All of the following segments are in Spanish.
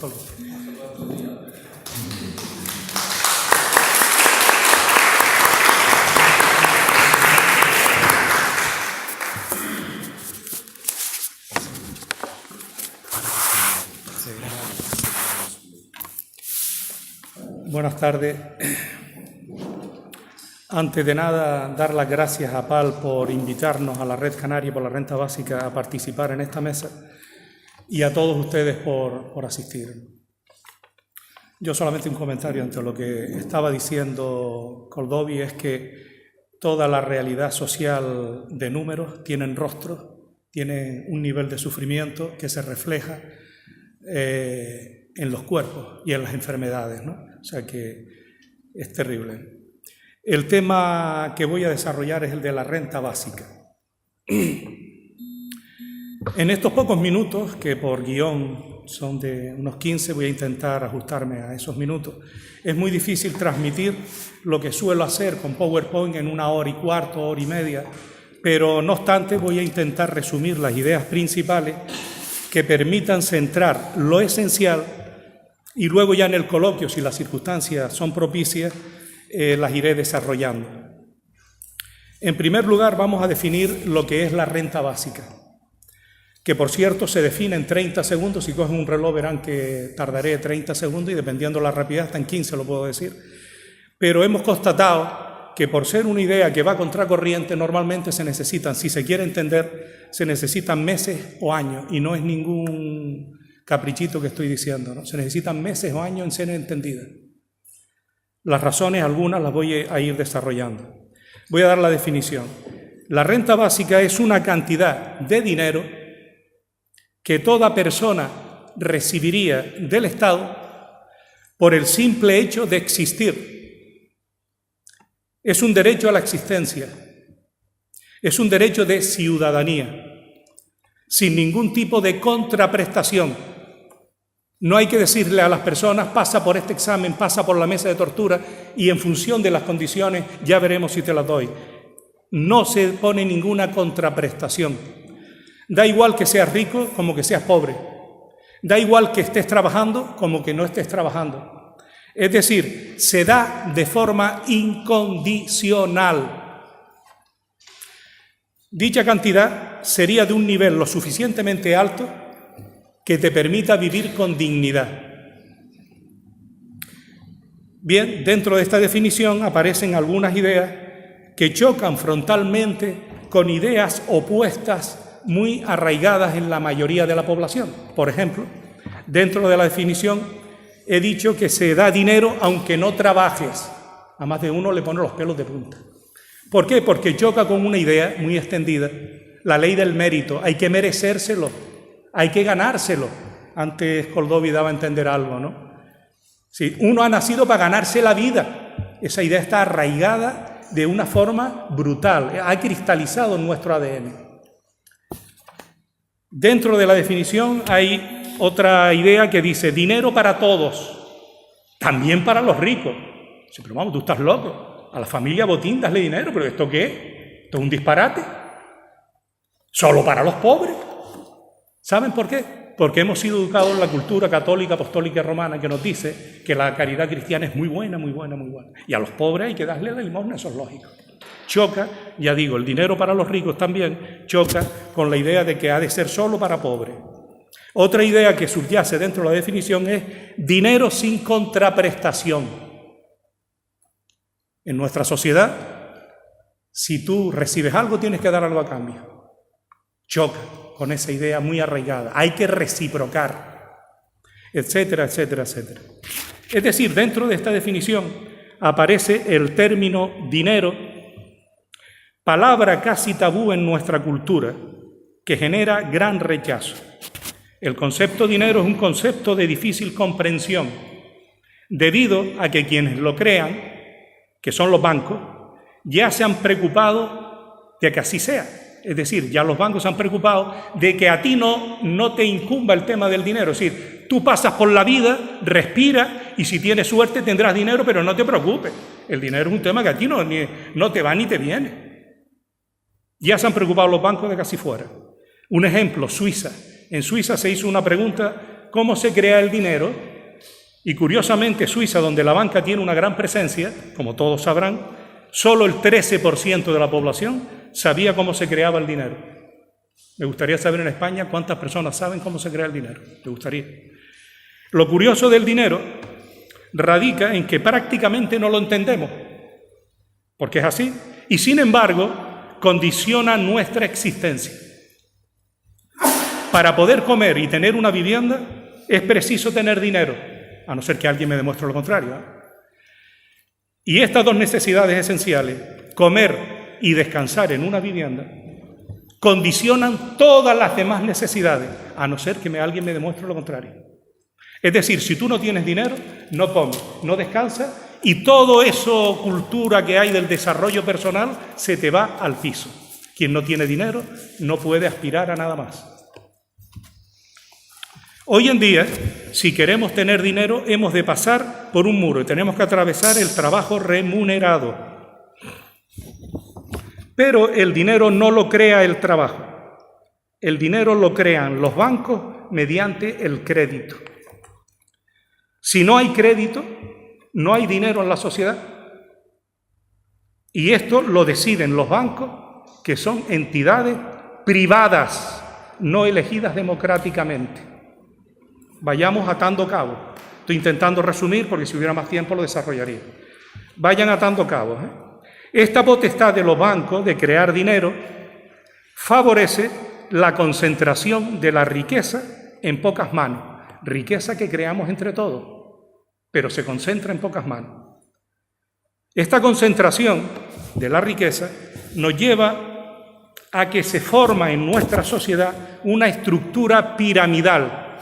Coldo. Buenas tardes. Antes de nada, dar las gracias a PAL por invitarnos a la Red Canaria por la Renta Básica a participar en esta mesa y a todos ustedes por asistir. Yo solamente un comentario ante lo que estaba diciendo Coldovi, es que toda la realidad social de números tienen rostros, tienen un nivel de sufrimiento que se refleja en los cuerpos y en las enfermedades, ¿no? O sea que es terrible. El tema que voy a desarrollar es el de la renta básica. En estos pocos minutos, que por guión son de unos 15, voy a intentar ajustarme a esos minutos. Es muy difícil transmitir lo que suelo hacer con PowerPoint en 1 hora y cuarto, hora y media, pero no obstante voy a intentar resumir las ideas principales que permitan centrar lo esencial y luego ya en el coloquio, si las circunstancias son propicias, las iré desarrollando. En primer lugar, vamos a definir lo que es la renta básica, que por cierto se define en 30 segundos. Si cogen un reloj verán que tardaré 30 segundos y dependiendo de la rapidez hasta en 15 lo puedo decir. Pero hemos constatado que por ser una idea que va contracorriente, normalmente se necesitan, si se quiere entender, se necesitan meses o años, y no es ningún caprichito que estoy diciendo, ¿no? Se necesitan meses o años en ser entendida. Las razones, algunas las voy a ir desarrollando. Voy a dar la definición. La renta básica es una cantidad de dinero que toda persona recibiría del Estado por el simple hecho de existir. Es un derecho a la existencia. Es un derecho de ciudadanía, sin ningún tipo de contraprestación. No hay que decirle a las personas, pasa por este examen, pasa por la mesa de tortura y en función de las condiciones ya veremos si te las doy. No se pone ninguna contraprestación. Da igual que seas rico como que seas pobre. Da igual que estés trabajando como que no estés trabajando. Es decir, se da de forma incondicional. Dicha cantidad sería de un nivel lo suficientemente alto que te permita vivir con dignidad. Bien, dentro de esta definición aparecen algunas ideas que chocan frontalmente con ideas opuestas muy arraigadas en la mayoría de la población. Por ejemplo, dentro de la definición he dicho que se da dinero aunque no trabajes. A más de uno le pone los pelos de punta. ¿Por qué? Porque choca con una idea muy extendida, la ley del mérito. Hay que merecérselo. Hay que ganárselo. Antes Coldovi daba a entender algo, ¿no? Sí, uno ha nacido para ganarse la vida. Esa idea está arraigada de una forma brutal. Ha cristalizado en nuestro ADN. Dentro de la definición hay otra idea que dice dinero para todos, también para los ricos. Sí, pero vamos, tú estás loco. A la familia Botín dasle dinero, ¿pero esto qué? ¿Esto es un disparate? ¿Solo para los pobres? ¿Saben por qué? Porque hemos sido educados en la cultura católica, apostólica y romana que nos dice que la caridad cristiana es muy buena, muy buena, muy buena. Y a los pobres hay que darle la limosna, eso es lógico. Choca, ya digo, el dinero para los ricos también choca con la idea de que ha de ser solo para pobres. Otra idea que subyace dentro de la definición es dinero sin contraprestación. En nuestra sociedad, si tú recibes algo, tienes que dar algo a cambio. Choca con esa idea muy arraigada. Hay que reciprocar, etcétera, etcétera, etcétera. Es decir, dentro de esta definición aparece el término dinero, palabra casi tabú en nuestra cultura, que genera gran rechazo. El concepto dinero es un concepto de difícil comprensión, debido a que quienes lo crean, que son los bancos, ya se han preocupado de que así sea. Es decir, ya los bancos se han preocupado de que a ti no te incumba el tema del dinero. Es decir, tú pasas por la vida, respiras y si tienes suerte tendrás dinero, pero no te preocupes. El dinero es un tema que a ti no te va ni te viene. Ya se han preocupado los bancos de que así fuera. Un ejemplo, Suiza. En Suiza se hizo una pregunta cómo se crea el dinero, y curiosamente Suiza, donde la banca tiene una gran presencia, como todos sabrán, solo el 13% de la población sabía cómo se creaba el dinero. Me gustaría saber en España cuántas personas saben cómo se crea el dinero. Me gustaría. Lo curioso del dinero radica en que prácticamente no lo entendemos, porque es así, y sin embargo condiciona nuestra existencia. Para poder comer y tener una vivienda es preciso tener dinero, a no ser que alguien me demuestre lo contrario, ¿eh? Y estas dos necesidades esenciales, comer y descansar en una vivienda, condicionan todas las demás necesidades, a no ser que alguien me demuestre lo contrario. Es decir, si tú no tienes dinero, no comes, no descansas, y todo eso, cultura que hay del desarrollo personal, se te va al piso. Quien no tiene dinero no puede aspirar a nada más. Hoy en día, si queremos tener dinero, hemos de pasar por un muro y tenemos que atravesar el trabajo remunerado. Pero el dinero no lo crea el trabajo. El dinero lo crean los bancos mediante el crédito. Si no hay crédito, no hay dinero en la sociedad. Y esto lo deciden los bancos, que son entidades privadas, no elegidas democráticamente. Vayamos atando cabos. Estoy intentando resumir porque si hubiera más tiempo lo desarrollaría. Vayan atando cabos, ¿eh? Esta potestad de los bancos de crear dinero favorece la concentración de la riqueza en pocas manos. Riqueza que creamos entre todos, pero se concentra en pocas manos. Esta concentración de la riqueza nos lleva a que se forma en nuestra sociedad una estructura piramidal.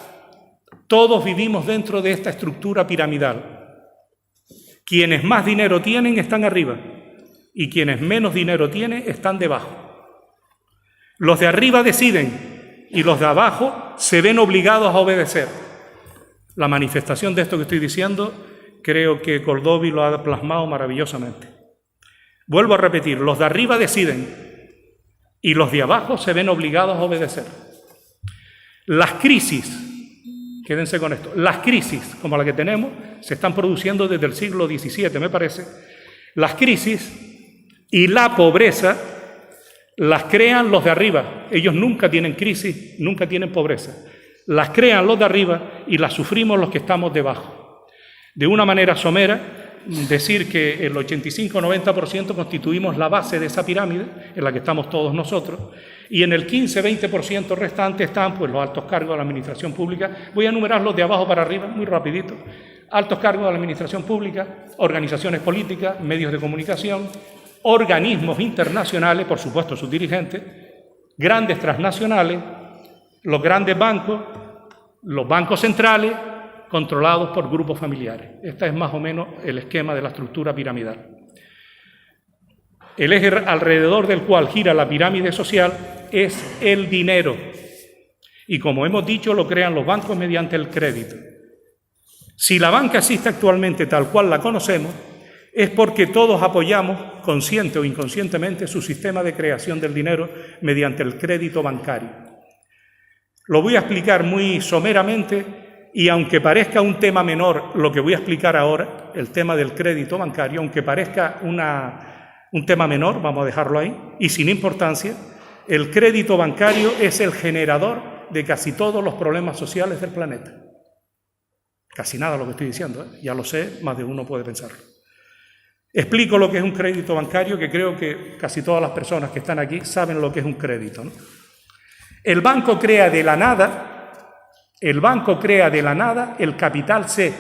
Todos vivimos dentro de esta estructura piramidal. Quienes más dinero tienen están arriba y quienes menos dinero tienen están debajo. Los de arriba deciden y los de abajo se ven obligados a obedecer. La manifestación de esto que estoy diciendo, creo que Cordovi lo ha plasmado maravillosamente. Vuelvo a repetir, los de arriba deciden y los de abajo se ven obligados a obedecer. Las crisis, quédense con esto, las crisis como la que tenemos se están produciendo desde el siglo XVII, me parece. Las crisis y la pobreza las crean los de arriba. Ellos nunca tienen crisis, nunca tienen pobreza. Las crean los de arriba y las sufrimos los que estamos debajo. De una manera somera, decir que el 85-90% constituimos la base de esa pirámide en la que estamos todos nosotros, y en el 15-20% restante están pues, los altos cargos de la administración pública. Voy a enumerarlos de abajo para arriba, muy rapidito. Altos cargos de la administración pública, organizaciones políticas, medios de comunicación, organismos internacionales, por supuesto sus dirigentes, grandes transnacionales, los grandes bancos, los bancos centrales, controlados por grupos familiares. Este es más o menos el esquema de la estructura piramidal. El eje alrededor del cual gira la pirámide social es el dinero. Y como hemos dicho, lo crean los bancos mediante el crédito. Si la banca existe actualmente tal cual la conocemos, es porque todos apoyamos, consciente o inconscientemente, su sistema de creación del dinero mediante el crédito bancario. Lo voy a explicar muy someramente y aunque parezca un tema menor lo que voy a explicar ahora, el tema del crédito bancario, aunque parezca un tema menor, vamos a dejarlo ahí, y sin importancia, el crédito bancario es el generador de casi todos los problemas sociales del planeta. Casi nada lo que estoy diciendo, ¿eh? Ya lo sé, más de uno puede pensarlo. Explico lo que es un crédito bancario, que creo que casi todas las personas que están aquí saben lo que es un crédito, ¿no? El banco crea de la nada el capital C,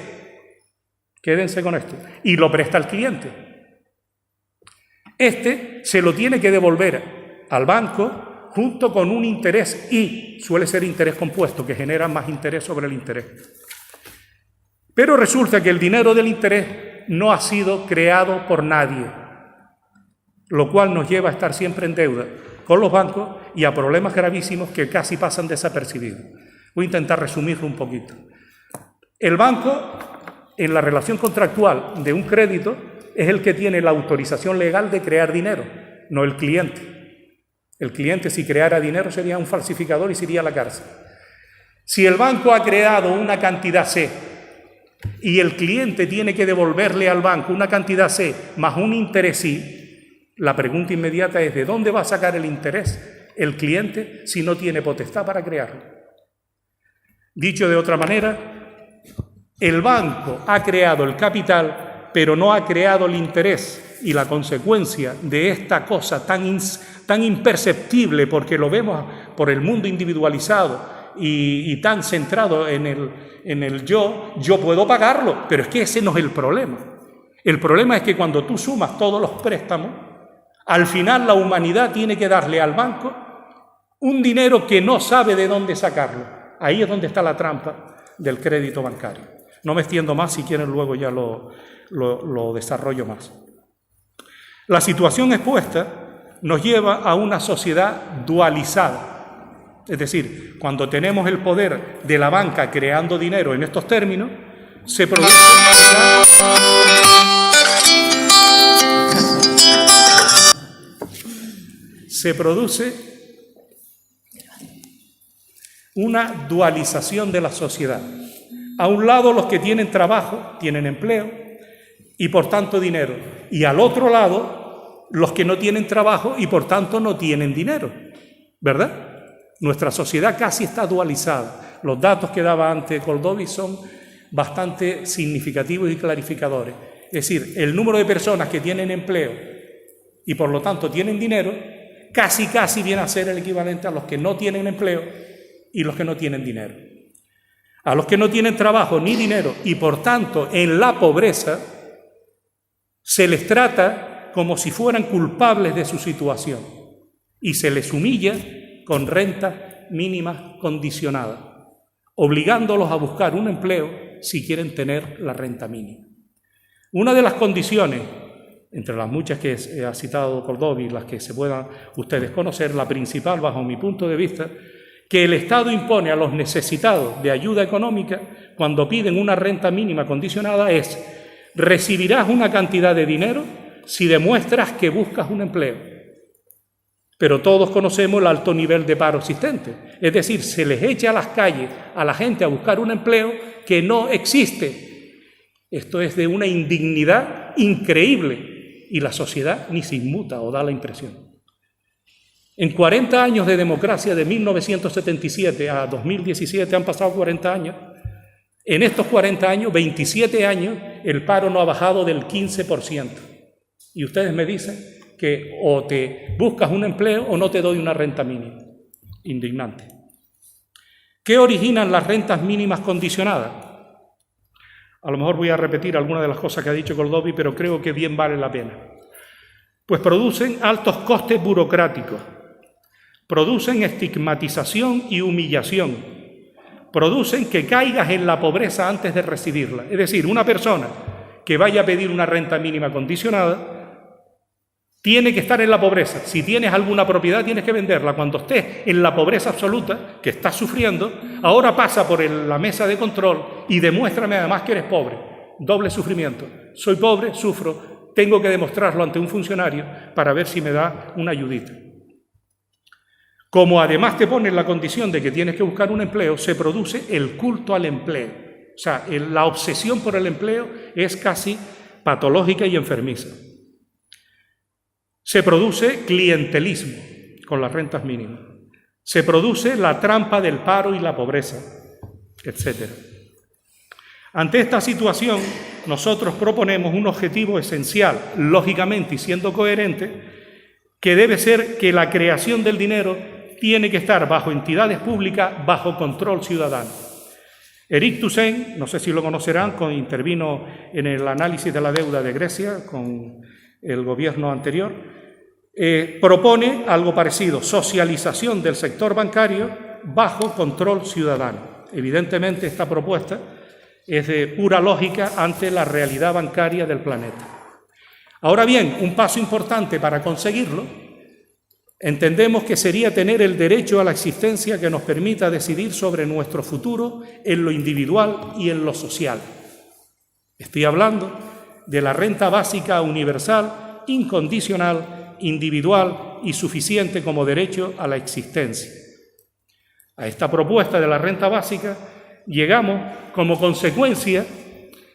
quédense con esto, y lo presta al cliente. Este se lo tiene que devolver al banco junto con un interés I, suele ser interés compuesto, que genera más interés sobre el interés. Pero resulta que el dinero del interés no ha sido creado por nadie, lo cual nos lleva a estar siempre en deuda con los bancos y a problemas gravísimos que casi pasan desapercibidos. Voy a intentar resumirlo un poquito. El banco, en la relación contractual de un crédito, es el que tiene la autorización legal de crear dinero, no el cliente. El cliente, si creara dinero, sería un falsificador y se iría a la cárcel. Si el banco ha creado una cantidad C y el cliente tiene que devolverle al banco una cantidad C más un interés I, la pregunta inmediata es: ¿de dónde va a sacar el interés el cliente si no tiene potestad para crearlo? Dicho de otra manera, el banco ha creado el capital, pero no ha creado el interés, y la consecuencia de esta cosa tan imperceptible, porque lo vemos por el mundo individualizado y tan centrado en el yo puedo pagarlo, pero es que ese no es el problema. El problema es que cuando tú sumas todos los préstamos, al final la humanidad tiene que darle al banco un dinero que no sabe de dónde sacarlo. Ahí es donde está la trampa del crédito bancario. No me extiendo más, si quieren luego ya lo desarrollo más. La situación expuesta nos lleva a una sociedad dualizada. Es decir, cuando tenemos el poder de la banca creando dinero en estos términos, se produce una dualización de la sociedad. A un lado, los que tienen trabajo, tienen empleo y por tanto dinero. Y al otro lado, los que no tienen trabajo y por tanto no tienen dinero. ¿Verdad? Nuestra sociedad casi está dualizada. Los datos que daba antes Koldovi son bastante significativos y clarificadores. Es decir, el número de personas que tienen empleo y por lo tanto tienen dinero, casi viene a ser el equivalente a los que no tienen empleo y los que no tienen dinero. A los que no tienen trabajo ni dinero y por tanto en la pobreza se les trata como si fueran culpables de su situación y se les humilla con rentas mínimas condicionadas, obligándolos a buscar un empleo si quieren tener la renta mínima. Una de las condiciones, entre las muchas que ha citado Koldovi, las que se puedan ustedes conocer, la principal bajo mi punto de vista, que el Estado impone a los necesitados de ayuda económica cuando piden una renta mínima condicionada es: recibirás una cantidad de dinero si demuestras que buscas un empleo. Pero todos conocemos el alto nivel de paro existente. Es decir, se les echa a las calles a la gente a buscar un empleo que no existe. Esto es de una indignidad increíble y la sociedad ni se inmuta o da la impresión. En 40 años de democracia, de 1977 a 2017, han pasado 40 años. En estos 40 años, 27 años, el paro no ha bajado del 15%. Y ustedes me dicen que o te buscas un empleo o no te doy una renta mínima. Indignante. ¿Qué originan las rentas mínimas condicionadas? A lo mejor voy a repetir algunas de las cosas que ha dicho Koldovi, pero creo que bien vale la pena. Pues producen altos costes burocráticos, producen estigmatización y humillación, producen que caigas en la pobreza antes de recibirla. Es decir, una persona que vaya a pedir una renta mínima condicionada tiene que estar en la pobreza. Si tienes alguna propiedad, tienes que venderla. Cuando estés en la pobreza absoluta, que estás sufriendo, ahora pasa por la mesa de control y demuéstrame además que eres pobre. Doble sufrimiento. Soy pobre, sufro, tengo que demostrarlo ante un funcionario para ver si me da una ayudita. Como además te ponen la condición de que tienes que buscar un empleo, se produce el culto al empleo. O sea, la obsesión por el empleo es casi patológica y enfermiza. Se produce clientelismo con las rentas mínimas. Se produce la trampa del paro y la pobreza, etc. Ante esta situación, nosotros proponemos un objetivo esencial, lógicamente y siendo coherente, que debe ser que la creación del dinero tiene que estar bajo entidades públicas, bajo control ciudadano. Eric Toussaint, no sé si lo conocerán, intervino en el análisis de la deuda de Grecia con el gobierno anterior, propone algo parecido: socialización del sector bancario bajo control ciudadano. Evidentemente, esta propuesta es de pura lógica ante la realidad bancaria del planeta. Ahora bien, un paso importante para conseguirlo, entendemos que sería tener el derecho a la existencia que nos permita decidir sobre nuestro futuro en lo individual y en lo social. Estoy hablando de la renta básica universal, incondicional, individual y suficiente como derecho a la existencia. a esta propuesta de la renta básica, llegamos como consecuencia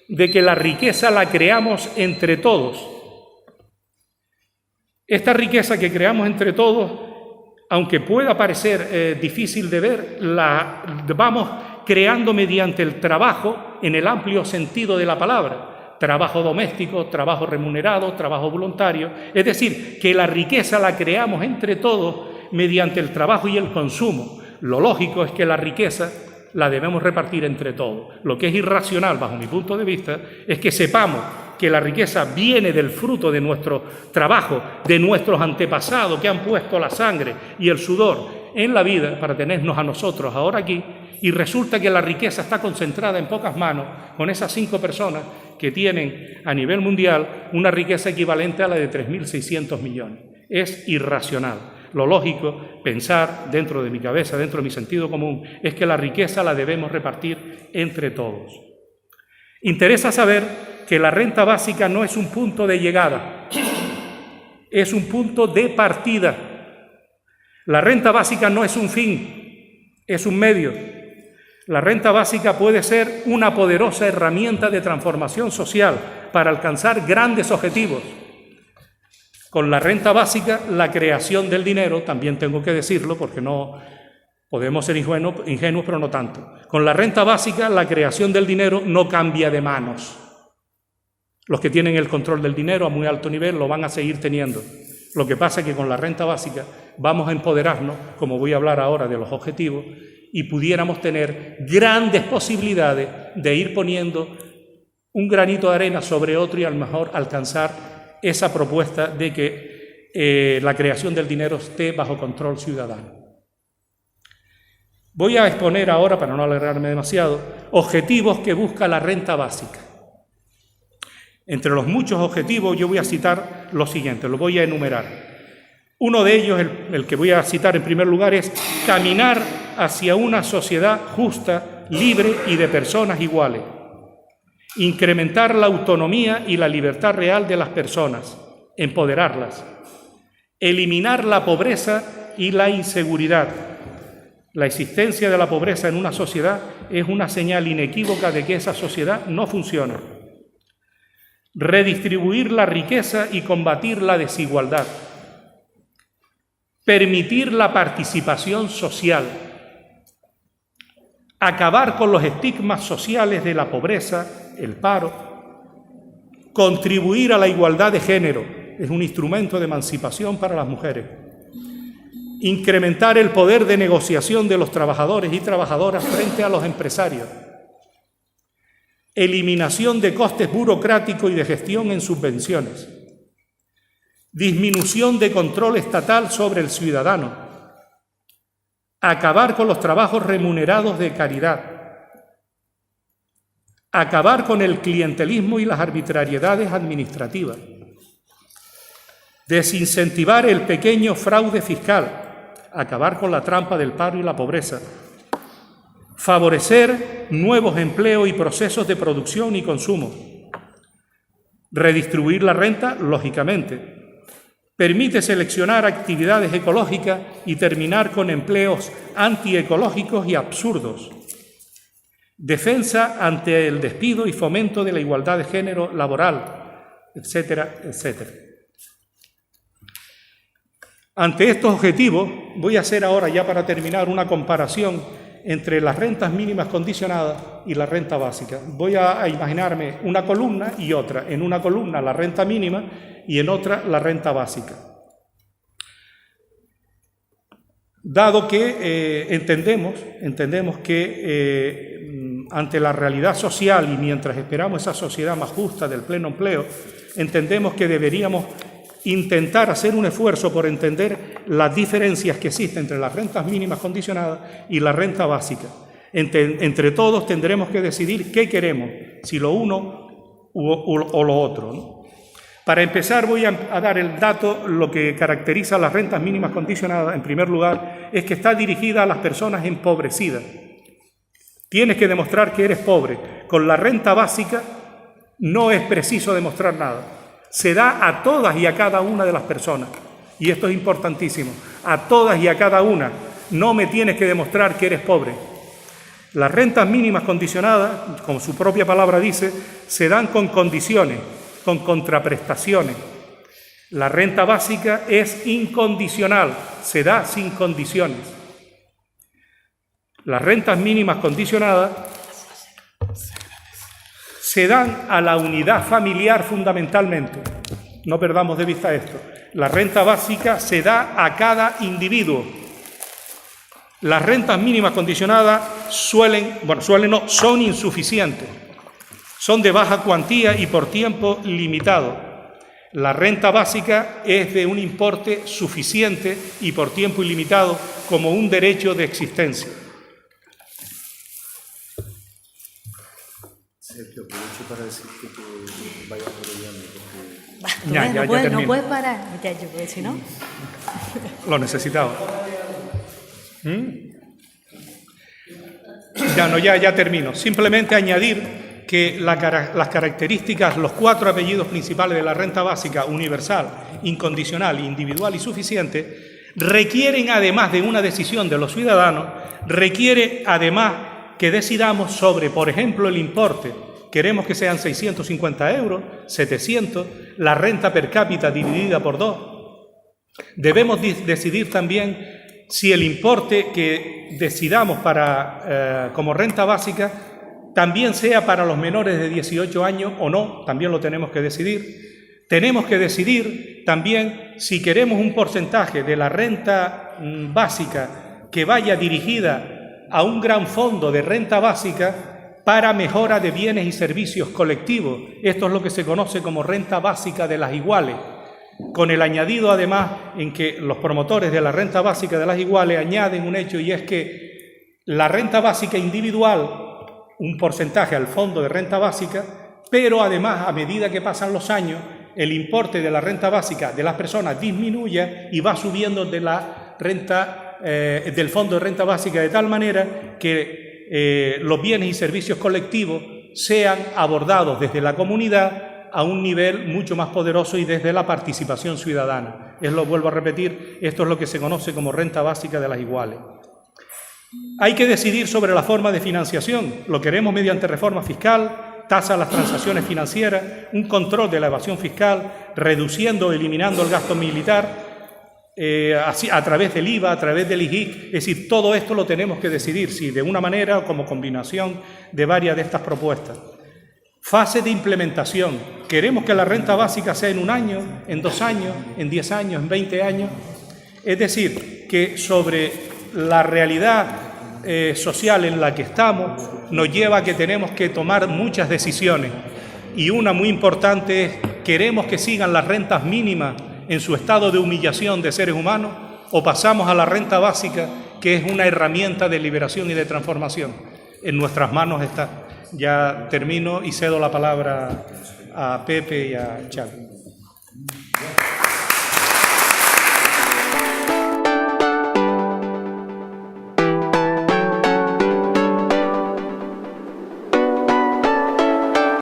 de que la riqueza la creamos entre todos. Esta riqueza que creamos entre todos, aunque pueda parecer difícil de ver, la vamos creando mediante el trabajo en el amplio sentido de la palabra. Trabajo doméstico, trabajo remunerado, trabajo voluntario. Es decir, que la riqueza la creamos entre todos mediante el trabajo y el consumo. Lo lógico es que la riqueza la debemos repartir entre todos. Lo que es irracional, bajo mi punto de vista, es que sepamos que la riqueza viene del fruto de nuestro trabajo, de nuestros antepasados que han puesto la sangre y el sudor en la vida para tenernos a nosotros ahora aquí, y resulta que la riqueza está concentrada en pocas manos, con esas 5 personas que tienen a nivel mundial una riqueza equivalente a la de 3.600 millones. Es irracional. Lo lógico, pensar dentro de mi cabeza, dentro de mi sentido común, es que la riqueza la debemos repartir entre todos. Interesa saber que la renta básica no es un punto de llegada, es un punto de partida. La renta básica no es un fin, es un medio. La renta básica puede ser una poderosa herramienta de transformación social para alcanzar grandes objetivos. Con la renta básica, la creación del dinero, también tengo que decirlo porque no podemos ser ingenuos, pero no tanto. Con la renta básica, la creación del dinero no cambia de manos. Los que tienen el control del dinero a muy alto nivel lo van a seguir teniendo. Lo que pasa es que con la renta básica vamos a empoderarnos, como voy a hablar ahora de los objetivos, y pudiéramos tener grandes posibilidades de ir poniendo un granito de arena sobre otro y a lo mejor alcanzar esa propuesta de que la creación del dinero esté bajo control ciudadano. Voy a exponer ahora, para no alargarme demasiado, objetivos que busca la renta básica. Entre los muchos objetivos yo voy a citar los siguientes, los voy a enumerar. Uno de ellos, el que voy a citar en primer lugar, es caminar hacia una sociedad justa, libre y de personas iguales. Incrementar la autonomía y la libertad real de las personas, empoderarlas. Eliminar la pobreza y la inseguridad. La existencia de la pobreza en una sociedad es una señal inequívoca de que esa sociedad no funciona. Redistribuir la riqueza y combatir la desigualdad. Permitir la participación social. Acabar con los estigmas sociales de la pobreza, el paro. Contribuir a la igualdad de género, es un instrumento de emancipación para las mujeres. Incrementar el poder de negociación de los trabajadores y trabajadoras frente a los empresarios. Eliminación de costes burocráticos y de gestión en subvenciones. Disminución de control estatal sobre el ciudadano. Acabar con los trabajos remunerados de caridad. Acabar con el clientelismo y las arbitrariedades administrativas. Desincentivar el pequeño fraude fiscal. Acabar con la trampa del paro y la pobreza. Favorecer nuevos empleos y procesos de producción y consumo. Redistribuir la renta, lógicamente. Permite seleccionar actividades ecológicas y terminar con empleos antiecológicos y absurdos. Defensa ante el despido y fomento de la igualdad de género laboral, etcétera, etcétera. Ante estos objetivos, voy a hacer ahora, ya para terminar, una comparación entre las rentas mínimas condicionadas y la renta básica. Voy a imaginarme una columna y otra. En una columna la renta mínima y en otra la renta básica. Dado que entendemos que ante la realidad social y mientras esperamos esa sociedad más justa del pleno empleo, entendemos que deberíamos intentar hacer un esfuerzo por entender las diferencias que existen entre las rentas mínimas condicionadas y la renta básica. Entre todos tendremos que decidir qué queremos, si lo uno o lo otro, ¿no? Para empezar voy a dar el dato, lo que caracteriza a las rentas mínimas condicionadas, en primer lugar, es que está dirigida a las personas empobrecidas. Tienes que demostrar que eres pobre. Con la renta básica no es preciso demostrar nada. Se da a todas y a cada una de las personas. Y esto es importantísimo. A todas y a cada una no me tienes que demostrar que eres pobre. Las rentas mínimas condicionadas, como su propia palabra dice, se dan con condiciones, con contraprestaciones. La renta básica es incondicional, se da sin condiciones. Las rentas mínimas condicionadas se dan a la unidad familiar fundamentalmente. No perdamos de vista esto. La renta básica se da a cada individuo. Las rentas mínimas condicionadas son insuficientes. Son de baja cuantía y por tiempo limitado. La renta básica es de un importe suficiente y por tiempo ilimitado como un derecho de existencia. Sergio, aprovecho para decirte que vayas abreviando porque... no puedes parar, muchacho, porque si no... Lo necesitaba. Ya termino. Simplemente añadir que las características, los 4 apellidos principales de la renta básica, universal, incondicional, individual y suficiente, requieren, además de una decisión de los ciudadanos, requiere además que decidamos sobre, por ejemplo, el importe. Queremos que sean 650 euros, 700, la renta per cápita dividida por 2. Debemos decidir también si el importe que decidamos como renta básica también sea para los menores de 18 años o no, también lo tenemos que decidir. Tenemos que decidir también si queremos un porcentaje de la renta básica que vaya dirigida a un gran fondo de renta básica para mejora de bienes y servicios colectivos. Esto es lo que se conoce como renta básica de las iguales, con el añadido además en que los promotores de la renta básica de las iguales añaden un hecho, y es que la renta básica individual, un porcentaje al fondo de renta básica, pero además a medida que pasan los años el importe de la renta básica de las personas disminuye y va subiendo de la renta del fondo de renta básica, de tal manera que los bienes y servicios colectivos sean abordados desde la comunidad a un nivel mucho más poderoso y desde la participación ciudadana. Lo vuelvo a repetir, esto es lo que se conoce como renta básica de las iguales. Hay que decidir sobre la forma de financiación. Lo queremos mediante reforma fiscal, tasa a las transacciones financieras, un control de la evasión fiscal, reduciendo o eliminando el gasto militar, así, a través del IVA, a través del IGIC. Es decir, todo esto lo tenemos que decidir, si de una manera o como combinación de varias de estas propuestas. Fase de implementación. ¿Queremos que la renta básica sea en 1 año, en 2 años, en 10 años, en 20 años? Es decir, que sobre la realidad social en la que estamos nos lleva a que tenemos que tomar muchas decisiones. Y una muy importante es, ¿queremos que sigan las rentas mínimas en su estado de humillación de seres humanos, o pasamos a la renta básica, que es una herramienta de liberación y de transformación? En nuestras manos está. Ya termino y cedo la palabra a Pepe y a Xavi.